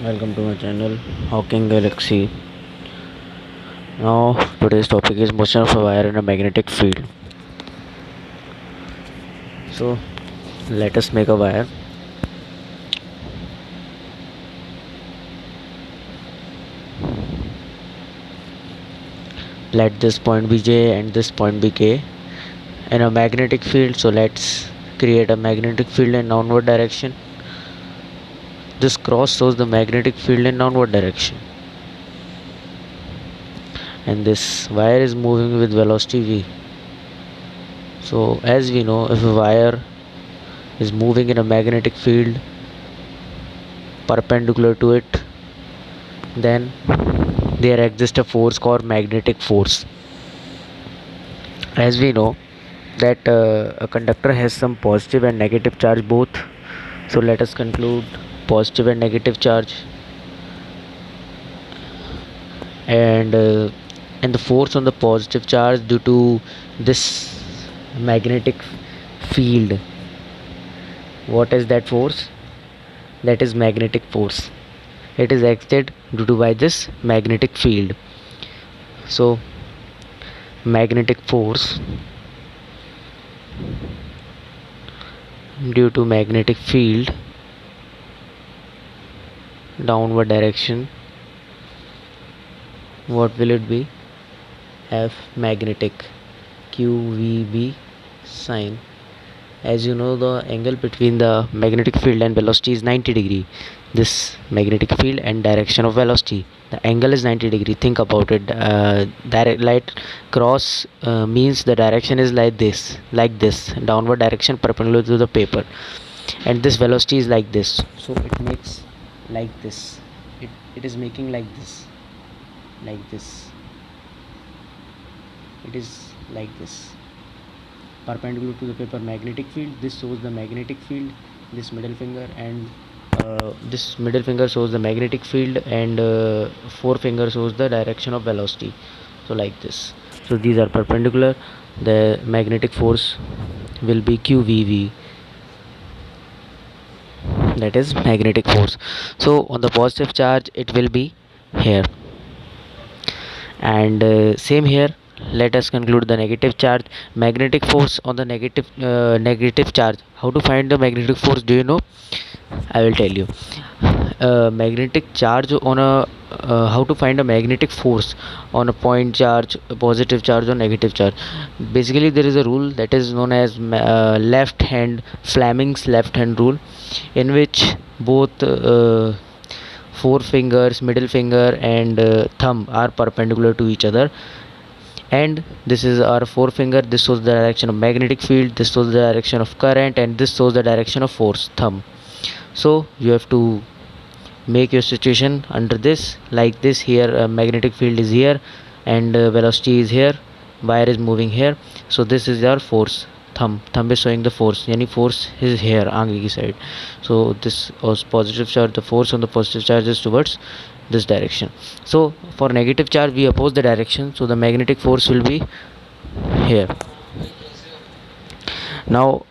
Welcome to my channel Hawking Galaxy. Now today's topic is motion of a wire in a magnetic field. So let us make a wire. Let this point be J and this point be K in a magnetic field. So let's create a magnetic field in downward direction. This cross shows the magnetic field in downward direction, and this wire is moving with velocity v. So as we know, if a wire is moving in a magnetic field perpendicular to it, then there exists a force called magnetic force. As we know that a conductor has some positive and negative charge both, so let us conclude positive and negative charge, and the force on the positive charge due to this magnetic field. What is that force? That is magnetic force. It is acted due to by this magnetic field. So magnetic force due to magnetic field downward direction, what will it be? F magnetic QVB sine. As you know, the angle between the magnetic field and velocity is 90 degree. This magnetic field and direction of velocity, the angle is 90 degree. Think about it. Direct light cross means the direction is like this downward direction perpendicular to the paper, and this velocity is like this, so it makes like this. It is making like this. It is like this, perpendicular to the paper magnetic field. This shows the magnetic field, this middle finger, and this middle finger shows the magnetic field, and forefinger shows the direction of velocity. So like this. So these are perpendicular. The magnetic force will be QVV, that is magnetic force. So on the positive charge it will be here, and same here. Let us conclude the negative charge. Magnetic force on the negative charge. How to find the magnetic force? Do you know? I will tell you. Magnetic charge on a How to find a magnetic force on a point charge, a positive charge or negative charge. Basically there is a rule that is known as left hand Fleming's left hand rule, in which both four fingers, middle finger, and thumb are perpendicular to each other, and this is our forefinger. This shows the direction of magnetic field, this shows the direction of current, and this shows the direction of force, thumb. So you have to make your situation under this, like this. Here magnetic field is here, and velocity is here, wire is moving here. So this is your force, thumb is showing the force, yani force is here आगे की side. So this was positive charge, the force on the positive charge is towards this direction. So for negative charge we oppose the direction, so the magnetic force will be here. Now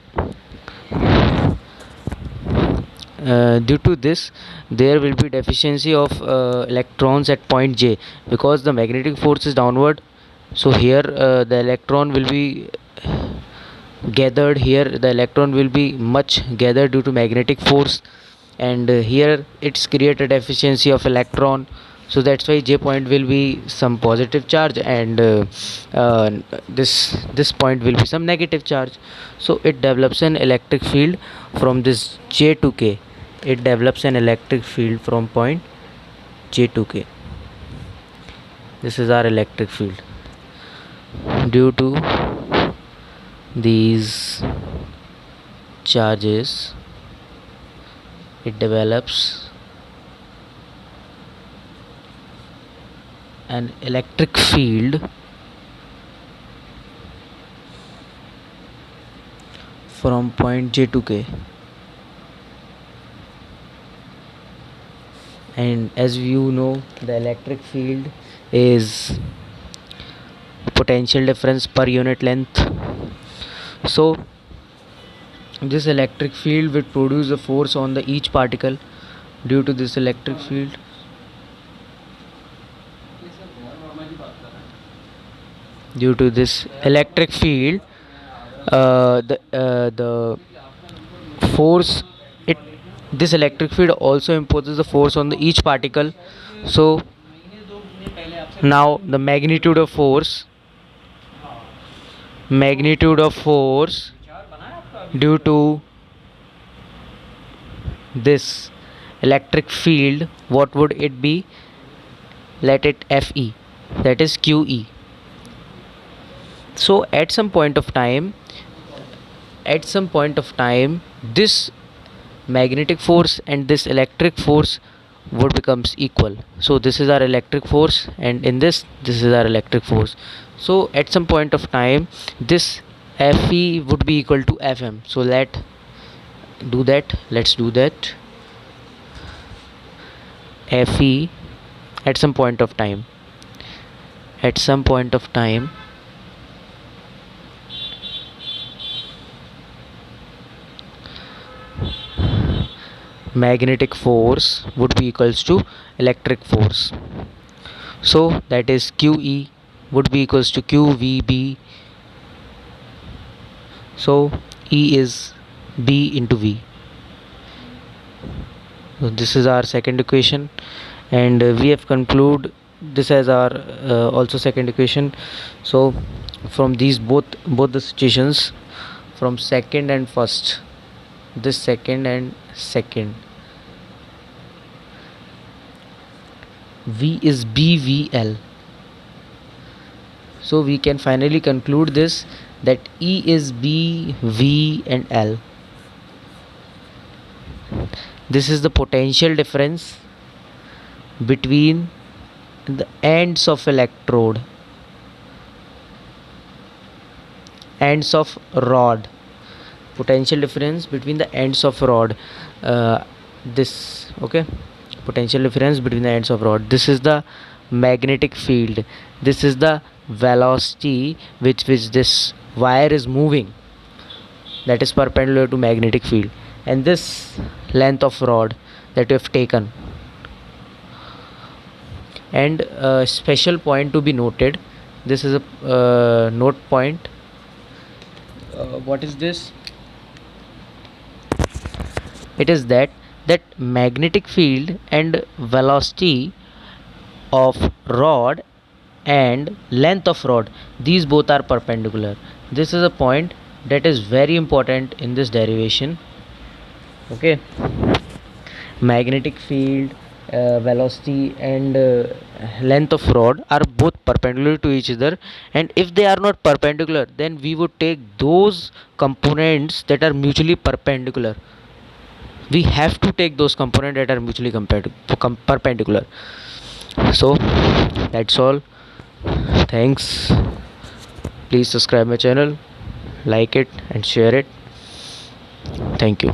due to this there will be deficiency of electrons at point J, because the magnetic force is downward. So here the electron will be gathered, here the electron will be much gathered due to magnetic force, and here it's created deficiency of electron. So that's why J point will be some positive charge, and this point will be some negative charge. So it develops an electric field from this J to K. It develops an electric field from point J to K. This is our electric field. Due to these charges it develops an electric field from point J to K, and as you know the electric field is potential difference per unit length. So this electric field will produce a force on the each particle due to this electric field, due to this electric field, the force, it this electric field also imposes the force on the each particle. So now the magnitude of force due to this electric field, what would it be? Let it Fe, that is QE. So at some point of time, this magnetic force and this electric force would becomes equal. So this is our electric force, and in this is our electric force. So at some point of time, this Fe would be equal to Fm. So let's do that. Fe at some point of time, magnetic force would be equals to electric force. So that is QE would be equals to QVB. So E is B into V. So this is our second equation, and we have concluded this as our also second equation. So from these both the situations, from second and first, this second and second, V is BVL. So we can finally conclude this, that E is B, V and L. This is the potential difference between the ends of electrode, ends of rod, potential difference between the ends of rod. This okay, potential difference between the ends of rod. This is the magnetic field, this is the velocity which this wire is moving, that is perpendicular to magnetic field, and this length of rod that you have taken. And a special point to be noted, this is a note point. What is this? It is that magnetic field and velocity of rod and length of rod, these both are perpendicular. This is a point that is very important in this derivation. Okay, magnetic field, velocity and length of rod are both perpendicular to each other, and if they are not perpendicular, then we would take those components that are mutually perpendicular. We have to take those components that are mutually perpendicular. So that's all. Thanks. Please subscribe my channel, like it and share it. Thank you.